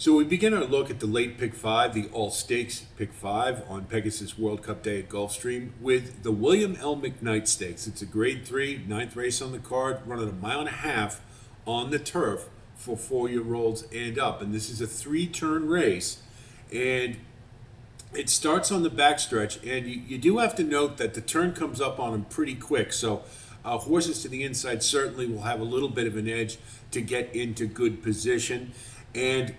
So we begin our look at the late pick five, the all stakes pick five on Pegasus World Cup Day at Gulfstream with the William L. McKnight Stakes. It's a grade three, ninth race on the card, running a mile and a half on the turf for 4-year-olds and up. And this is a 3-turn race. And it starts on the backstretch, and you do have to note that the turn comes up on them pretty quick. So horses to the inside certainly will have a little bit of an edge to get into good position. And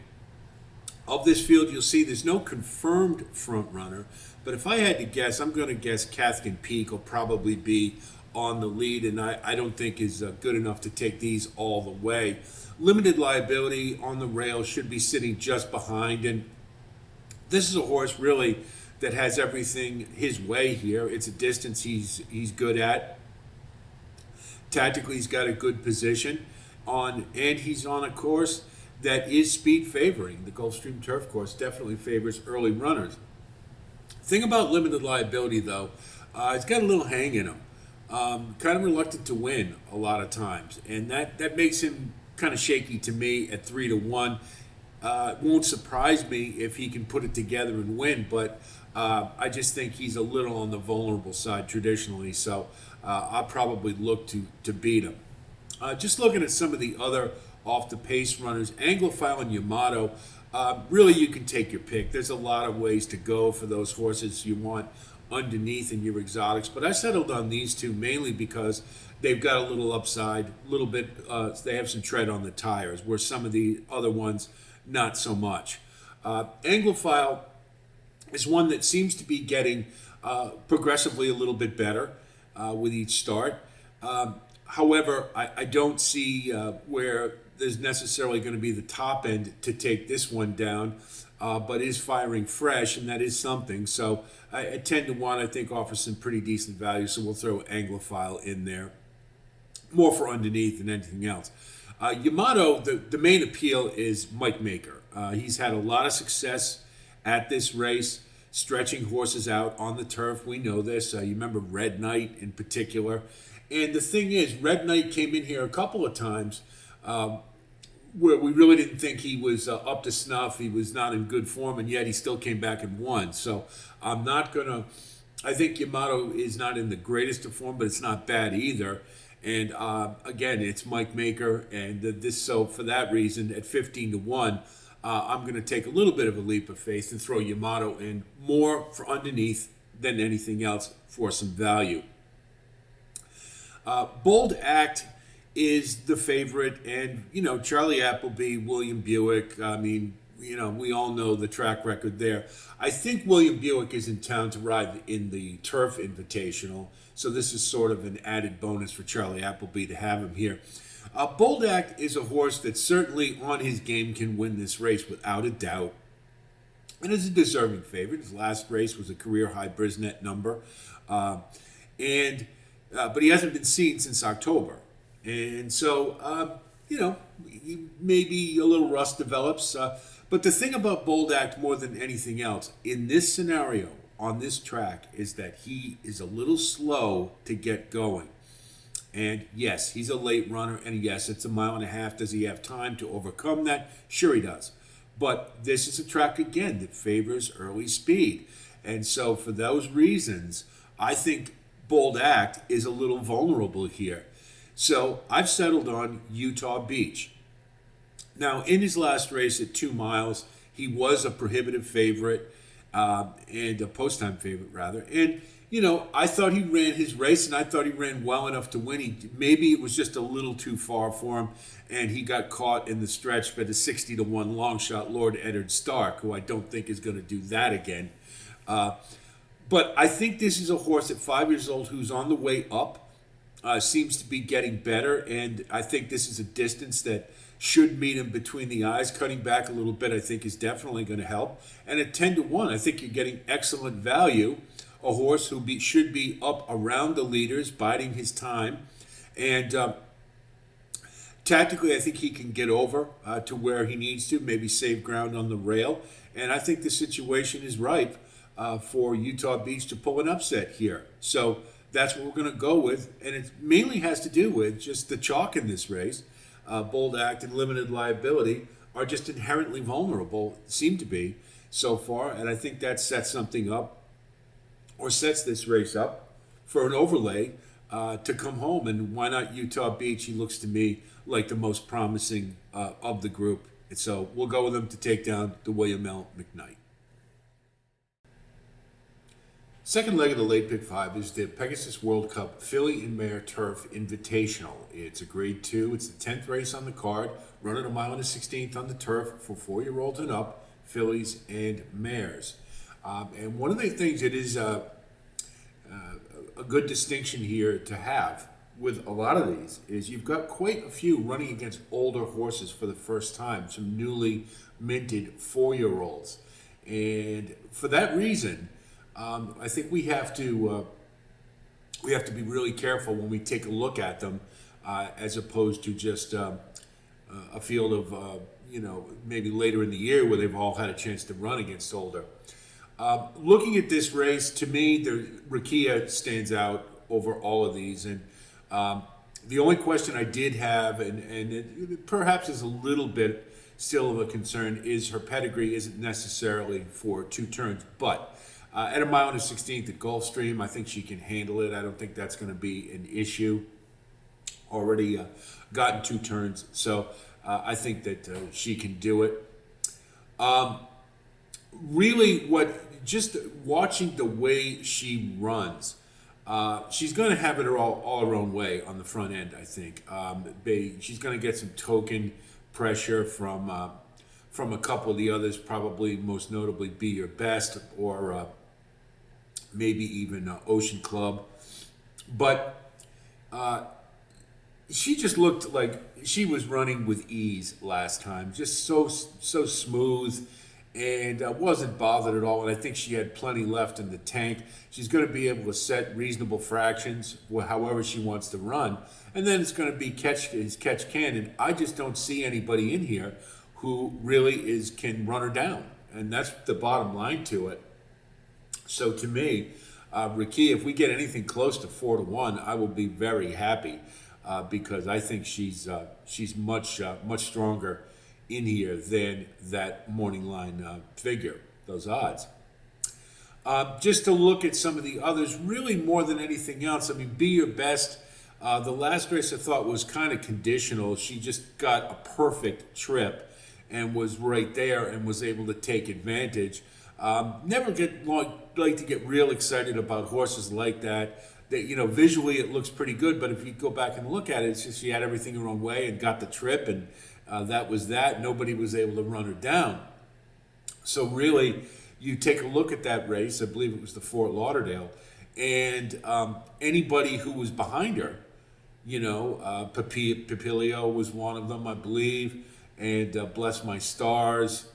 of this field, you'll see there's no confirmed front runner, but if I had to guess, I'm going to guess Cathkin Peak will probably be on the lead, and I don't think is good enough to take these all the way. Limited liability on the rail should be sitting just behind, and this is a horse really that has everything his way here. It's a distance he's good at. Tactically, he's got a good position on, and he's on a course that is speed favoring. The Gulfstream Turf Course definitely favors early runners. Thing about limited liability, though, it's got a little hang in him. Kind of reluctant to win a lot of times, and that makes him kind of shaky to me at 3-1. It won't surprise me if he can put it together and win, but I just think he's a little on the vulnerable side traditionally, so I'll probably look to beat him. Just looking at some of the other off the pace runners, Anglophile and Yamato, really you can take your pick. There's a lot of ways to go for those horses you want underneath in your exotics, but I settled on these two mainly because they've got a little upside, a little bit, they have some tread on the tires, where some of the other ones, not so much. Anglophile is one that seems to be getting progressively a little bit better with each start. However, I don't see where there's necessarily going to be the top end to take this one down, but is firing fresh, and that is something. So at 10-1, I think offers some pretty decent value, so we'll throw Anglophile in there. More for underneath than anything else. Yamato, the main appeal is Mike Maker. He's had a lot of success at this race, stretching horses out on the turf. We know this. You remember Red Knight in particular. And the thing is, Red Knight came in here a couple of times where we really didn't think he was up to snuff. He was not in good form, and yet he still came back and won. So I'm not going to... I think Yamato is not in the greatest of form, but it's not bad either. And again, it's Mike Maker, and so for that reason, at 15-1, I'm going to take a little bit of a leap of faith and throw Yamato in more for underneath than anything else for some value. Bold Act is the favorite, and Charlie Appleby, William Buick. I mean, we all know the track record there. I think William Buick is in town to ride in the Turf Invitational, so this is sort of an added bonus for Charlie Appleby to have him here. Bold Act is a horse that certainly on his game can win this race without a doubt, and is a deserving favorite. His last race was a career-high Brisnet number, but he hasn't been seen since October. And so, maybe a little rust develops. But the thing about Bold Act more than anything else, in this scenario, on this track, is that he is a little slow to get going. And yes, he's a late runner, and yes, it's a mile and a half. Does he have time to overcome that? Sure he does. But this is a track, again, that favors early speed. And so for those reasons, I think Bold Act is a little vulnerable here. So I've settled on Utah Beach. Now, in his last race at 2 miles, he was a prohibitive favorite, and a post-time favorite, rather. And, I thought he ran his race, and I thought he ran well enough to win. Maybe it was just a little too far for him, and he got caught in the stretch by the 60-1 long shot Lord Eddard Stark, who I don't think is going to do that again. But I think this is a horse at 5 years old who's on the way up, seems to be getting better, and I think this is a distance that should meet him between the eyes. Cutting back a little bit, I think, is definitely going to help. And at 10-1, I think you're getting excellent value. A horse who should be up around the leaders, biding his time. And tactically, I think he can get over to where he needs to, maybe save ground on the rail. And I think the situation is ripe for Utah Beach to pull an upset here. So that's what we're going to go with. And it mainly has to do with just the chalk in this race. Bold Act and limited liability. are just inherently vulnerable, seem to be so far, and I think that sets something up, or sets this race up for an overlay to come home. And why not Utah Beach? He looks to me like the most promising of the group. And so we'll go with him to take down the William L. McKnight. Second leg of the late pick 5 is the Pegasus World Cup Filly and Mare Turf Invitational. It's a grade 2. It's the 10th race on the card, running a mile and a 16th on the turf for 4-year-olds and up, fillies and mares. And one of the things that is a good distinction here to have with a lot of these is you've got quite a few running against older horses for the first time, some newly minted 4-year-olds. And for that reason, I think we have to be really careful when we take a look at them, as opposed to just a field of maybe later in the year where they've all had a chance to run against older. Looking at this race, to me, the Rakia stands out over all of these, and the only question I did have, and it perhaps is a little bit still of a concern, is her pedigree isn't necessarily for 2 turns, but at a mile and a 16th at Gulfstream, I think she can handle it. I don't think that's going to be an issue. Already gotten 2 turns, so I think that she can do it. Really, just watching the way she runs, she's going to have it all her own way on the front end, I think. She's going to get some token pressure from a couple of the others, probably most notably Be Your Best, or maybe even Ocean Club. But she just looked like she was running with ease last time, just so smooth, and wasn't bothered at all. And I think she had plenty left in the tank. She's going to be able to set reasonable fractions however she wants to run, and then it's going to be catch can. And I just don't see anybody in here who really can run her down, and that's the bottom line to it. So to me, Rakia, if we get anything close to 4-1, I will be very happy, because I think she's much stronger in here than that morning line figure, those odds. Just to look at some of the others, really more than anything else, I mean, Be Your Best, the last race I thought was kind of conditional. She just got a perfect trip and was right there and was able to take advantage. Never like to get real excited about horses like that. That, visually it looks pretty good, but if you go back and look at it, it's just she had everything her own way and got the trip, and that was that. Nobody was able to run her down. So really, you take a look at that race, I believe it was the Fort Lauderdale, and anybody who was behind her, Papilio was one of them, I believe, and Bless My Stars,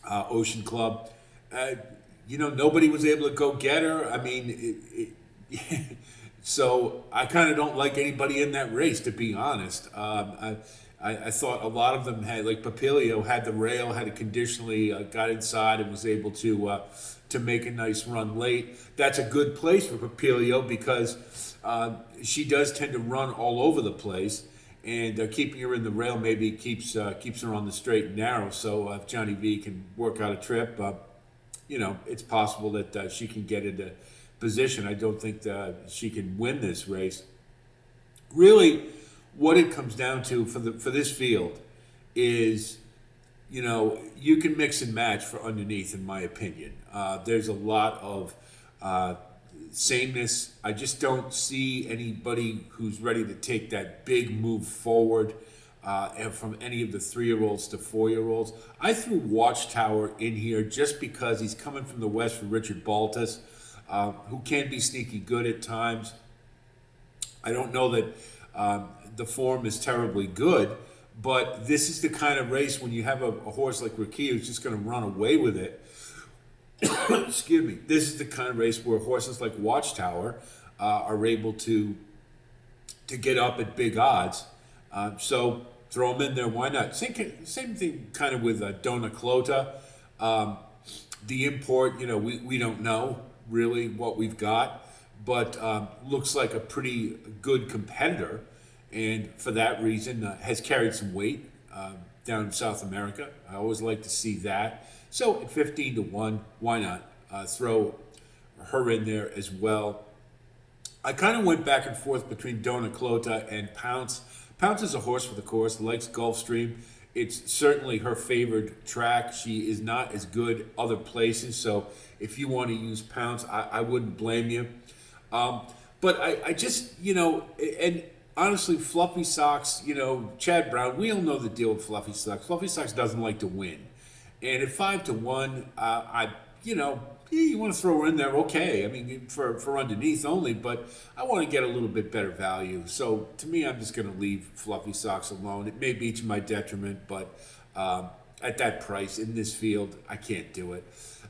Ocean Club. Nobody was able to go get her. I mean, so I kind of don't like anybody in that race, to be honest. I thought a lot of them had, like Papilio, had the rail, had it conditionally, got inside and was able to make a nice run late. That's a good place for Papilio because she does tend to run all over the place, and keeping her in the rail maybe keeps her on the straight and narrow. So if Johnny V can work out a trip, it's possible that she can get into position. I don't think that she can win this race. Really, what it comes down to for this field is, you can mix and match for underneath, in my opinion. There's a lot of sameness. I just don't see anybody who's ready to take that big move forward from any of the 3-year-olds to 4-year-olds. I threw Watchtower in here just because he's coming from the West for Richard Baltas, who can be sneaky good at times. I don't know that the form is terribly good, but this is the kind of race when you have a horse like Rakia who's just going to run away with it. Excuse me. This is the kind of race where horses like Watchtower are able to get up at big odds. So throw them in there. Why not? Same thing kind of with Dona Clota. The import, we don't know really what we've got, but looks like a pretty good competitor, and for that reason has carried some weight. down in South America. I always like to see that. So at 15 to 1, why not throw her in there as well? I kind of went back and forth between Dona Clota and Pounce. Pounce is a horse for the course, likes Gulfstream. It's certainly her favored track. She is not as good other places, so if you want to use Pounce, I wouldn't blame you. But I just, and honestly, Fluffy Socks, Chad Brown, we all know the deal with Fluffy Socks. Fluffy Socks doesn't like to win. And at 5 to 1, you want to throw her in there, okay. I mean, for underneath only, but I want to get a little bit better value. So to me, I'm just going to leave Fluffy Socks alone. It may be to my detriment, but at that price in this field, I can't do it.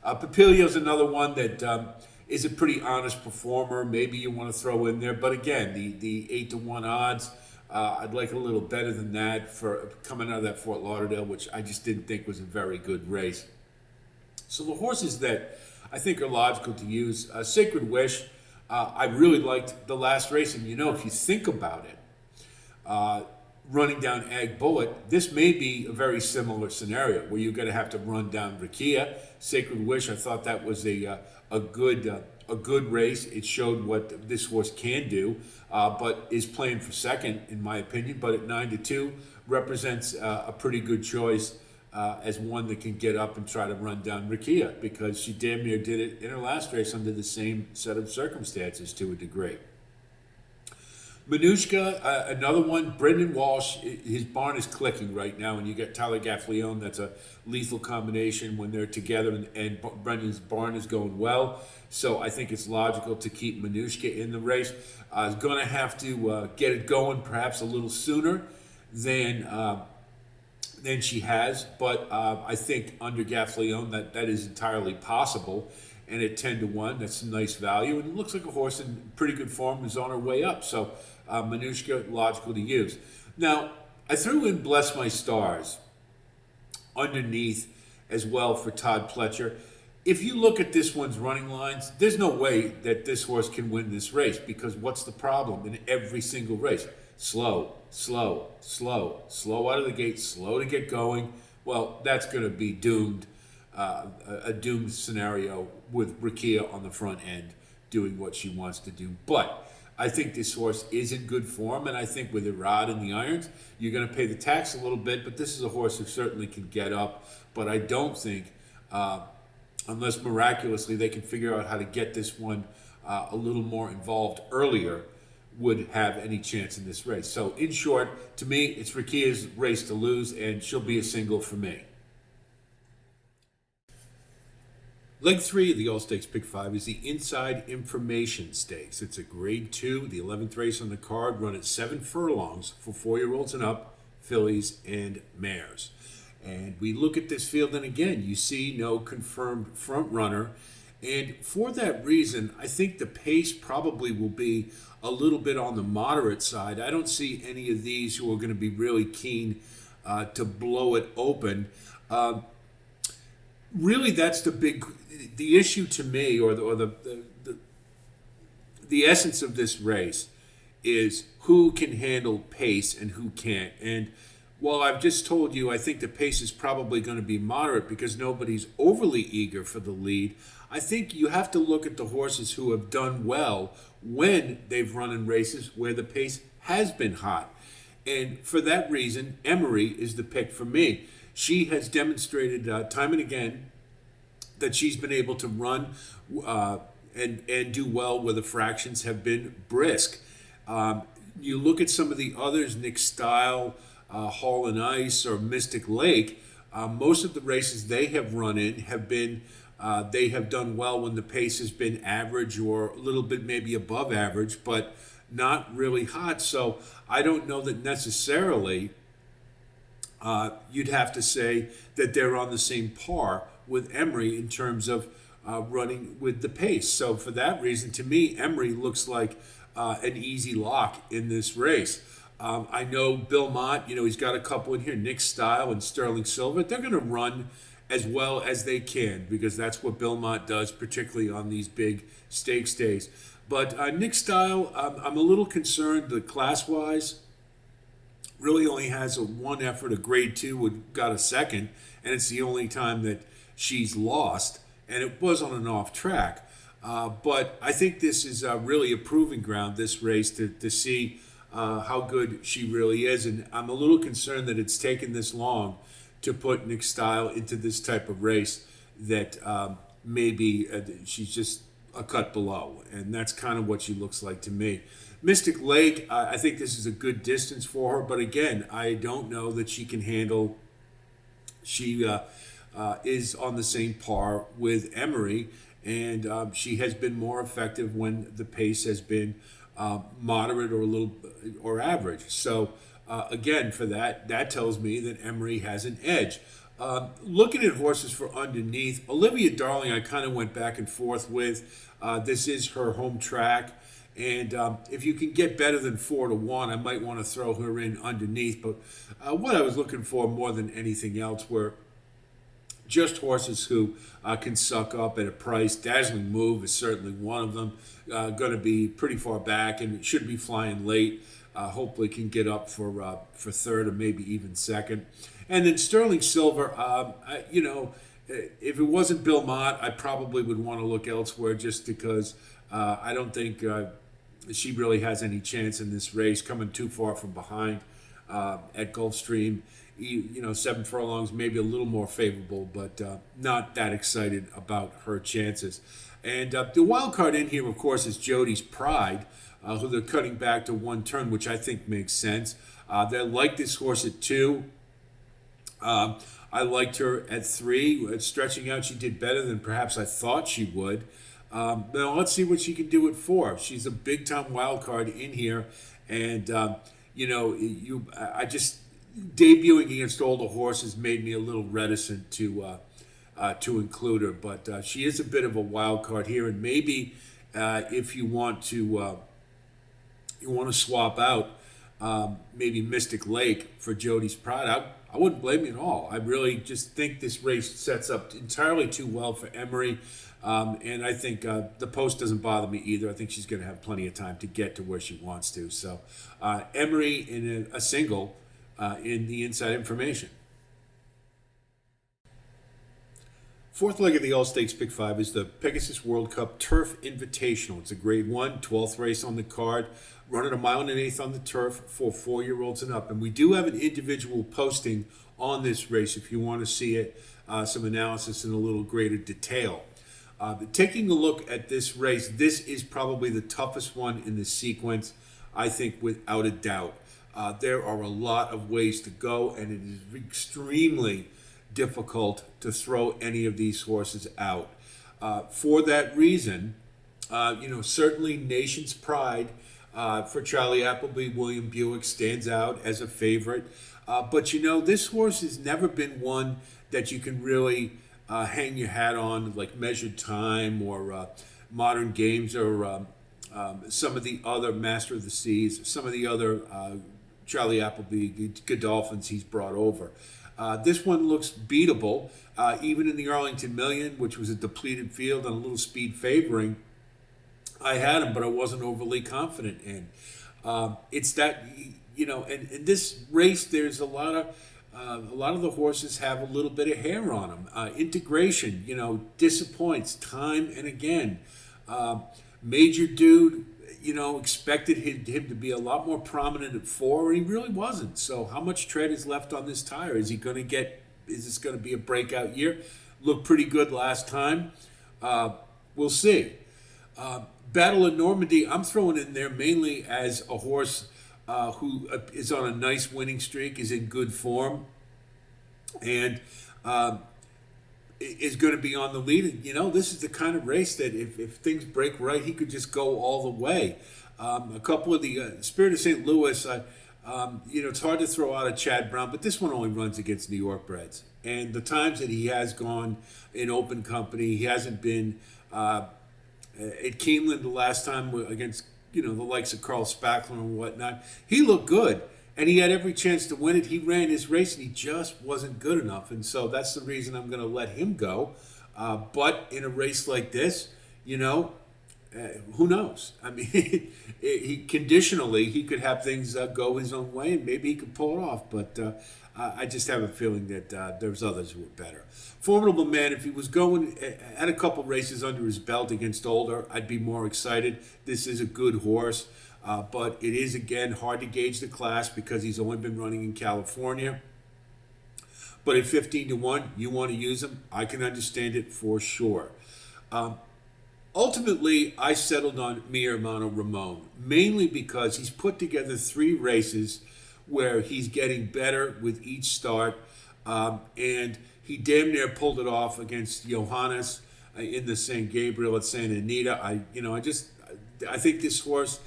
Papilio's another one that is a pretty honest performer. Maybe you want to throw in there, but again, the 8 to 1 odds. I'd like a little better than that for coming out of that Fort Lauderdale, which I just didn't think was a very good race. So the horses that I think are logical to use, Sacred Wish, I really liked the last race. And if you think about it, running down Ag Bullet, this may be a very similar scenario where you're going to have to run down Rakia. Sacred Wish, I thought that was a good race. It showed what this horse can do, but is playing for second, in my opinion. But at 9 to 2, represents a pretty good choice as one that can get up and try to run down Rakia, because she damn near did it in her last race under the same set of circumstances to a degree. Manushka, another one. Brendan Walsh, his barn is clicking right now, and you get Tyler Gaffleone. That's a lethal combination when they're together, and Brendan's barn is going well. So I think it's logical to keep Manushka in the race. Is going to have to get it going perhaps a little sooner than she has, but I think under Gaffleone that is entirely possible. And at 10 to 1, that's a nice value, and it looks like a horse in pretty good form is on her way up. So Manushka, logical to use. Now, I threw in Bless My Stars underneath as well for Todd Pletcher. If you look at this one's running lines, there's no way that this horse can win this race, because what's the problem in every single race? Slow out of the gate, slow to get going. Well, that's going to be doomed, a doomed scenario with Rakia on the front end doing what she wants to do. But I think this horse is in good form, and I think with the rod and the irons, you're going to pay the tax a little bit, but this is a horse who certainly can get up. But I don't think, unless miraculously they can figure out how to get this one a little more involved earlier, would have any chance in this race. So in short, to me, it's Rakia's race to lose, and she'll be a single for me. Leg 3 of the All Stakes Pick 5 is the Inside Information Stakes. It's a Grade 2, the 11th race on the card, run at 7 furlongs for 4-year-olds and up, fillies and mares. And we look at this field, and again, you see no confirmed front runner. And for that reason, I think the pace probably will be a little bit on the moderate side. I don't see any of these who are going to be really keen to blow it open. Really, that's the issue to me, or the essence of this race is who can handle pace and who can't. And while I've just told you, I think the pace is probably going to be moderate because nobody's overly eager for the lead, I think you have to look at the horses who have done well when they've run in races where the pace has been hot. And for that reason, Emery is the pick for me. She has demonstrated time and again that she's been able to run and do well where the fractions have been brisk. You look at some of the others, Nick Style, Hall and Ice, or Mystic Lake, most of the races they have run in have been, they have done well when the pace has been average or a little bit maybe above average, but not really hot. So I don't know that necessarily you'd have to say that they're on the same par with Emery in terms of running with the pace. So for that reason, to me, Emery looks like an easy lock in this race. I know Bill Mott, he's got a couple in here, Nick Style and Sterling Silver. They're going to run as well as they can because that's what Bill Mott does, particularly on these big stakes days. But Nick Style, I'm a little concerned that class-wise, really only has a one effort, a grade two, got a second, and it's the only time that she's lost, and it was on an off track. But I think this is really a proving ground, this race, to see how good she really is. And I'm a little concerned that it's taken this long to put Nick Style into this type of race, that maybe she's just a cut below. And that's kind of what she looks like to me. Mystic Lake, I think this is a good distance for her. But again, I don't know that she can handle. She is on the same par with Emery, and she has been more effective when the pace has been moderate or a little or average. So again, for that tells me that Emery has an edge. Looking at horses for underneath, Olivia Darling, I kind of went back and forth with. This is her home track. And if you can get better than 4-1, I might want to throw her in underneath. But what I was looking for more than anything else were just horses who can suck up at a price. Dazzling Move is certainly one of them. Going to be pretty far back and should be flying late. Hopefully can get up for third or maybe even second. And then Sterling Silver, if it wasn't Bill Mott, I probably would want to look elsewhere, just because I don't think she really has any chance in this race, coming too far from behind at Gulfstream. 7 furlongs, maybe a little more favorable, but not that excited about her chances. And the wild card in here, of course, is Jody's Pride, who they're cutting back to 1 turn, which I think makes sense. They like this horse at 2. I liked her at 3. Stretching out, she did better than perhaps I thought she would. Now let's see what she can do at 4. She's a big-time wild card in here, and I just debuting against all the horses made me a little reticent to include her. But she is a bit of a wild card here, and maybe if you want to swap out maybe Mystic Lake for Jody's Pride, I wouldn't blame you at all. I really just think this race sets up entirely too well for Emery. And I think the post doesn't bother me either. I think she's going to have plenty of time to get to where she wants to. So Emery in a single in the inside information. Fourth leg of the All-Stakes Pick 5 is the Pegasus World Cup Turf Invitational. It's a Grade 1, 12th race on the card, running 1 1/8 on the turf for 4-year-olds and up. And we do have an individual posting on this race if you want to see it, some analysis in a little greater detail. Taking a look at this race, this is probably the toughest one in the sequence, I think, without a doubt. There are a lot of ways to go, and it is extremely difficult to throw any of these horses out. For that reason, certainly Nation's Pride for Charlie Appleby, William Buick stands out as a favorite. But this horse has never been one that you can really hang your hat on, like Measured Time or Modern Games or some of the other Master of the Seas, some of the other Charlie Appleby Godolphins he's brought over. This one looks beatable, even in the Arlington Million, which was a depleted field and a little speed favoring. I had him, but I wasn't overly confident in. It's that, in this race, there's a lot of the horses have a little bit of hair on them. Integration, disappoints time and again. Major Dude, expected him to be a lot more prominent at 4, and he really wasn't. So how much tread is left on this tire? Is this going to be a breakout year? Looked pretty good last time. We'll see. Battle of Normandy, I'm throwing in there mainly as a horse who is on a nice winning streak, is in good form, and is going to be on the lead. This is the kind of race that if things break right, he could just go all the way. A couple of the Spirit of St. Louis, it's hard to throw out a Chad Brown, but this one only runs against New York breds. And the times that he has gone in open company, he hasn't been at Keeneland the last time against, the likes of Carl Spackler and whatnot. He looked good, and he had every chance to win it. He ran his race, and he just wasn't good enough. And so that's the reason I'm going to let him go. But in a race like this, who knows? I mean, he conditionally he could have things go his own way, and maybe he could pull it off. But I just have a feeling that there's others who are better. Formidable Man. If he was going had a couple races under his belt against older, I'd be more excited. This is a good horse, but it is again hard to gauge the class because he's only been running in California. But at 15-1, you want to use him. I can understand it for sure. Ultimately, I settled on Mare Ramon, mainly because he's put together 3 races where he's getting better with each start, and he damn near pulled it off against Johannes in the San Gabriel at Santa Anita. I think this horse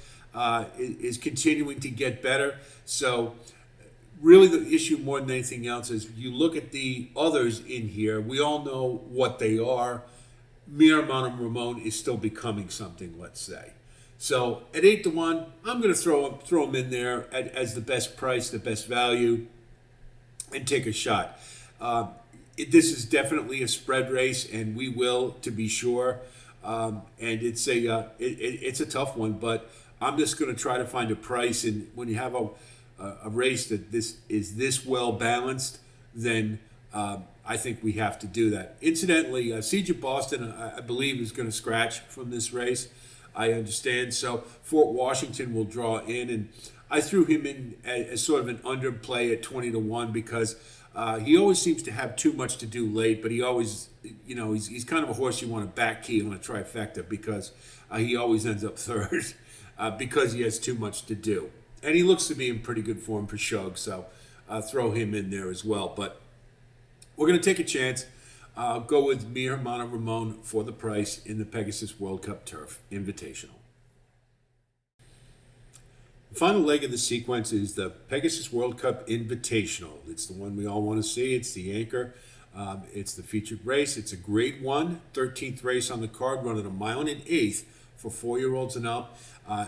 is continuing to get better. So really the issue more than anything else is you look at the others in here, we all know what they are. Mare Ramon is still becoming something, let's say. So at 8-1, I'm going to throw him in there as the best price, the best value, and take a shot. This is definitely a spread race, and we will, to be sure. And it's a tough one, but I'm just going to try to find a price. And when you have a race that is this well balanced, then I think we have to do that. Incidentally, Siege of Boston, I believe, is going to scratch from this race. I understand. So Fort Washington will draw in, and I threw him in as sort of an underplay at 20-1 because he always seems to have too much to do late, but he always, he's kind of a horse you want to back key on a trifecta because he always ends up third because he has too much to do. And he looks to be in pretty good form for Shug, so throw him in there as well. But we're going to take a chance. Go with Mare Ramon for the price in the Pegasus World Cup Turf Invitational. The final leg of the sequence is the Pegasus World Cup Invitational. It's the one we all want to see. It's the anchor. It's the featured race. It's a Grade 1, 13th race on the card, running 1 mile and 1/8 for 4-year-olds and up.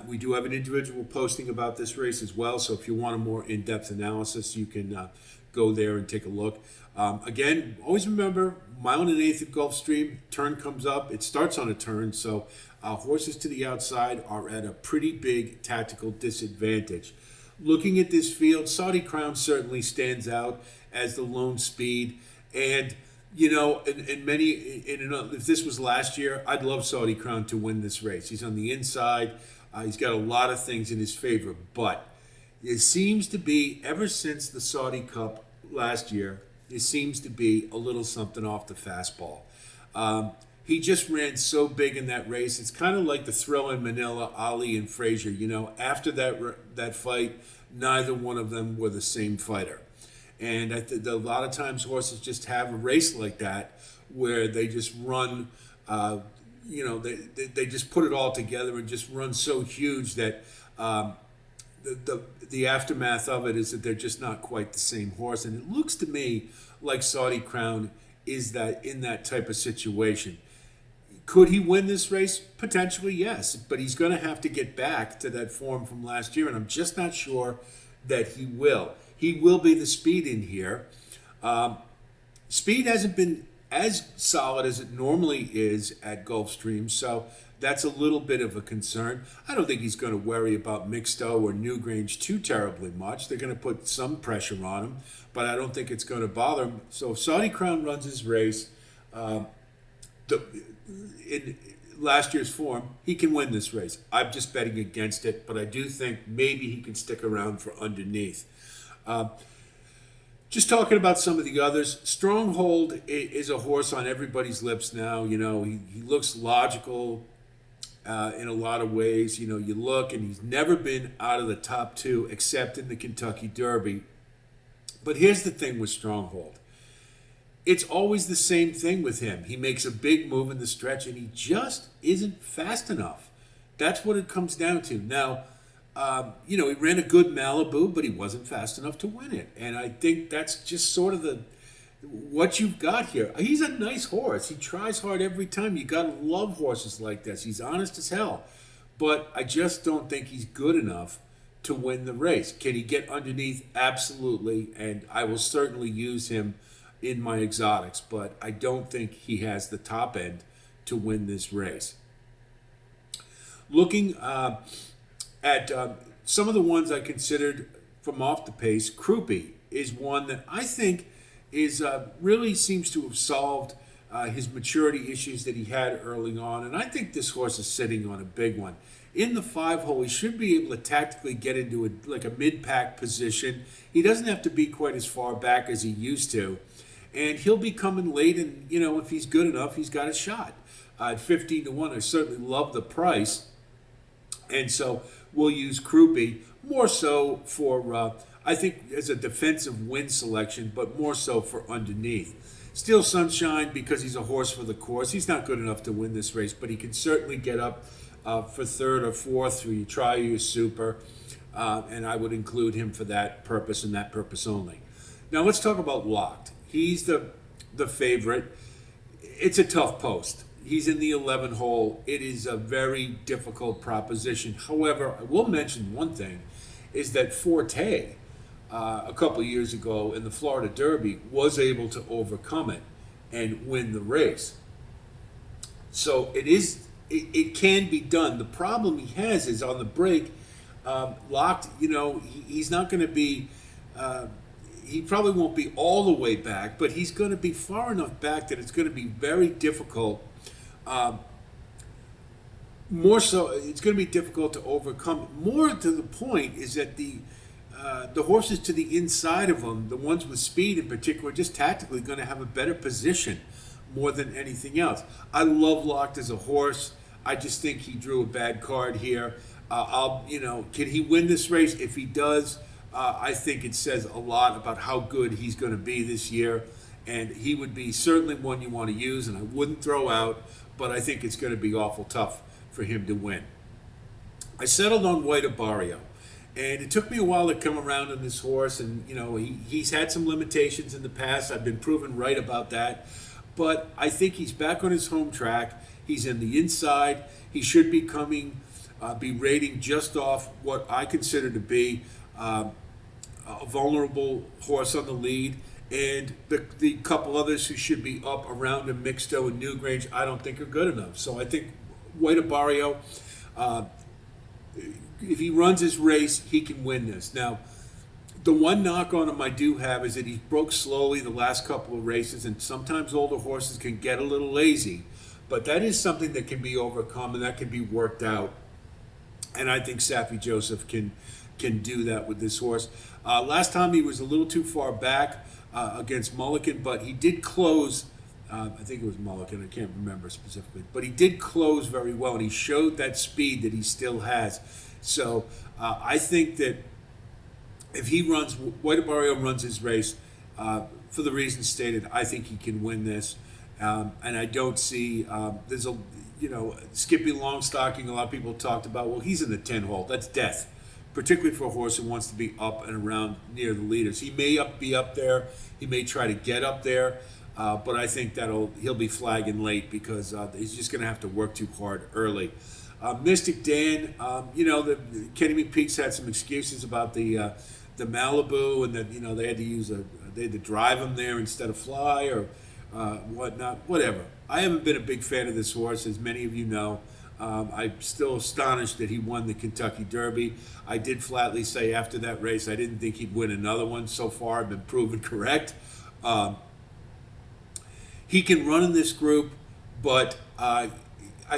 We do have an individual posting about this race as well, so if you want a more in-depth analysis, you can go there and take a look. Again, always remember, 1 mile and 1/8 at Gulfstream, turn comes up, it starts on a turn, so horses to the outside are at a pretty big tactical disadvantage. Looking at this field, Saudi Crown certainly stands out as the lone speed, and if this was last year, I'd love Saudi Crown to win this race. He's on the inside, he's got a lot of things in his favor, but it seems to be, ever since the Saudi Cup last year, it seems to be a little something off the fastball. He just ran so big in that race. It's kind of like the thrill in Manila, Ali and Frazier. After that fight, neither one of them were the same fighter. And a lot of times horses just have a race like that where they just run, they just put it all together and just run so huge that the aftermath of it is that they're just not quite the same horse. And it looks to me like Saudi Crown is that in that type of situation. Could he win this race? Potentially, yes. But he's going to have to get back to that form from last year, and I'm just not sure that he will. He will be the speed in here. Speed hasn't been as solid as it normally is at Gulfstream, so that's a little bit of a concern. I don't think he's going to worry about Mixto or Newgrange too terribly much. They're going to put some pressure on him, but I don't think it's going to bother him. So if Saudi Crown runs his race in last year's form, he can win this race. I'm just betting against it, but I do think maybe he can stick around for underneath. Just talking about some of the others, Stronghold is a horse on everybody's lips now. He looks logical in a lot of ways. You look, and he's never been out of the top 2 except in the Kentucky Derby. But here's the thing with Stronghold. It's always the same thing with him. He makes a big move in the stretch, and he just isn't fast enough. That's what it comes down to. Now, he ran a good Malibu, but he wasn't fast enough to win it. And I think that's just sort of what you've got here. He's a nice horse. He tries hard every time. You got to love horses like this. He's honest as hell. But I just don't think he's good enough to win the race. Can he get underneath? Absolutely. And I will certainly use him in my exotics, but I don't think he has the top end to win this race. Looking at some of the ones I considered from off the pace, Krupe is one that I think is really seems to have solved his maturity issues that he had early on, and I think this horse is sitting on a big one. In the 5 hole, he should be able to tactically get into like a mid-pack position. He doesn't have to be quite as far back as he used to, and he'll be coming late. And if he's good enough, he's got a shot. At 15-1, I certainly love the price, and so we'll use Krupe more so for I think as a defensive win selection, but more so for underneath. Steel Sunshine, because he's a horse for the course. He's not good enough to win this race, but he can certainly get up for third or fourth through your try or your super, and I would include him for that purpose and that purpose only. Now let's talk about Locked. He's the favorite. It's a tough post. He's in the 11 hole. It is a very difficult proposition. However, I will mention one thing, is that Forte, a couple of years ago in the Florida Derby, was able to overcome it and win the race. So it can be done. The problem he has is on the break, Locked, he's not going to be, he probably won't be all the way back, but he's going to be far enough back that it's going to be very difficult. More so, it's going to be difficult to overcome. More to the point is that the horses to the inside of him, the ones with speed in particular, just tactically going to have a better position more than anything else. I love Locked as a horse. I just think he drew a bad card here. Can he win this race? If he does, I think it says a lot about how good he's going to be this year. And he would be certainly one you want to use, and I wouldn't throw out, but I think it's going to be awful tough for him to win. I settled on White Barrio. And it took me a while to come around on this horse, and he's had some limitations in the past. I've been proven right about that, but I think he's back on his home track. He's in the inside. He should be be rating just off what I consider to be a vulnerable horse on the lead, and the couple others who should be up around him, Mixto and Newgrange, I don't think are good enough. So I think White Barrio. If he runs his race, he can win this. Now, the one knock on him I do have is that he broke slowly the last couple of races, and sometimes older horses can get a little lazy. But that is something that can be overcome and that can be worked out. And I think Saffie Joseph can do that with this horse. Last time he was a little too far back against Mulligan, but he did close. I think it was Mulligan, I can't remember specifically. But he did close very well, and he showed that speed that he still has. So I think that if White Barrio runs his race, for the reasons stated, I think he can win this. And I don't see, there's Skippy Longstocking, a lot of people talked about, well, he's in the 10 hole. That's death, particularly for a horse who wants to be up and around near the leaders. He may be up there. He may try to get up there. But I think he'll be flagging late because he's just going to have to work too hard early. Mystic Dan, Kenny McPeak's had some excuses about the Malibu, and that they had to drive him there instead of fly or whatnot. Whatever. I haven't been a big fan of this horse, as many of you know. I'm still astonished that he won the Kentucky Derby. I did flatly say after that race I didn't think he'd win another one. So far, I've been proven correct. He can run in this group, but I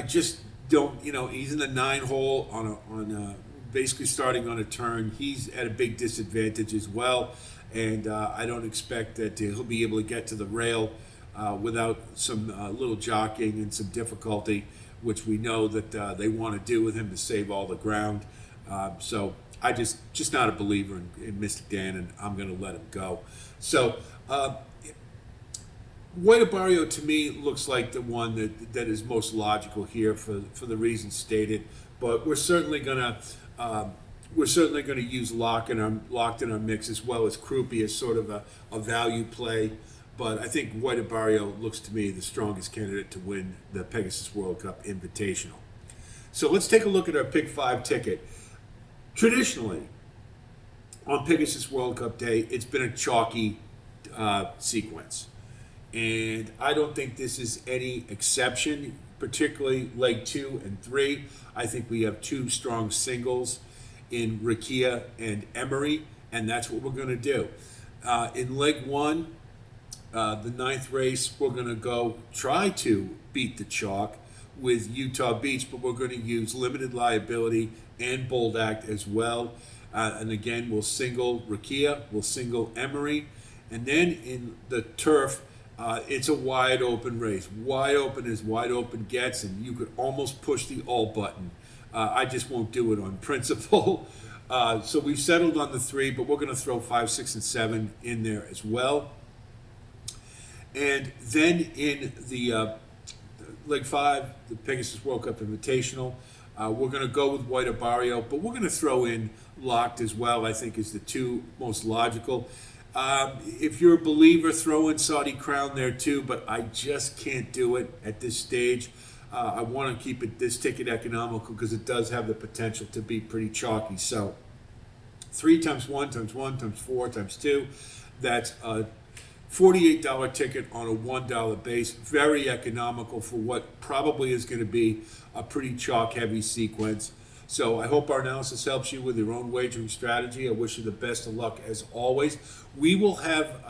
just don't. He's in the 9 hole on basically starting on a turn. He's at a big disadvantage as well, and I don't expect that he'll be able to get to the rail without some little jockeying and some difficulty, which we know that they want to do with him to save all the ground. So I just not a believer in Mystic Dan, and I'm going to let him go. So. White Barrio to me looks like the one that is most logical here for the reasons stated, but we're certainly gonna use Locked in our mix, as well as Krupe as sort of a value play. But I think White Barrio looks to me the strongest candidate to win the Pegasus World Cup Invitational. So let's take a look at our Pick 5 ticket. Traditionally, on Pegasus World Cup Day, it's been a chalky sequence. And I don't think this is any exception. particularly leg 2 and 3. I think we have two strong singles in Rakia and Emery, and that's what we're going to do. In leg 1, the 9th race, we're going to go try to beat the chalk with Utah Beach, but we're going to use limited liability and bold act as well. And again, we'll single Rakia, we'll single Emery, and then in the turf, it's a wide open race. Wide open as wide open gets, and you could almost push the all button. I just won't do it on principle. So we've settled on the 3, but we're going to throw 5, 6, and 7 in there as well. And then in the leg 5, the Pegasus World Cup Invitational, we're going to go with White Barrio, but we're going to throw in Locked as well. I think is the two most logical. If you're a believer, throw in Saudi Crown there too, but I just can't do it at this stage. I want to keep this ticket economical because it does have the potential to be pretty chalky. So 3 times 1 times 1 times 4 times 2, that's a $48 ticket on a $1 base. Very economical for what probably is going to be a pretty chalk heavy sequence. So I hope our analysis helps you with your own wagering strategy. I wish you the best of luck as always. We will have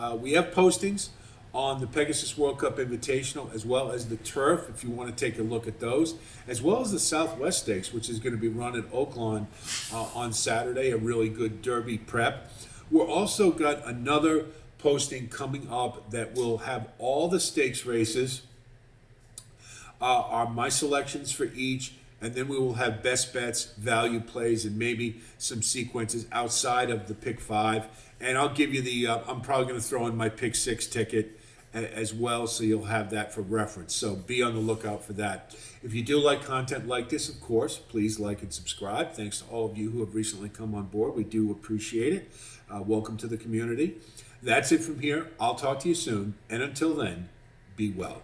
postings on the Pegasus World Cup Invitational as well as the turf if you want to take a look at those, as well as the Southwest Stakes, which is going to be run at Oaklawn on Saturday, a really good Derby prep. We're also got another posting coming up that will have all the stakes races, are my selections for each, and then we will have best bets, value plays, and maybe some sequences outside of the pick 5. And I'll give you the, I'm probably going to throw in my pick 6 ticket as well, so you'll have that for reference. So be on the lookout for that. If you do like content like this, of course, please like and subscribe. Thanks to all of you who have recently come on board. We do appreciate it. Welcome to the community. That's it from here. I'll talk to you soon. And until then, be well.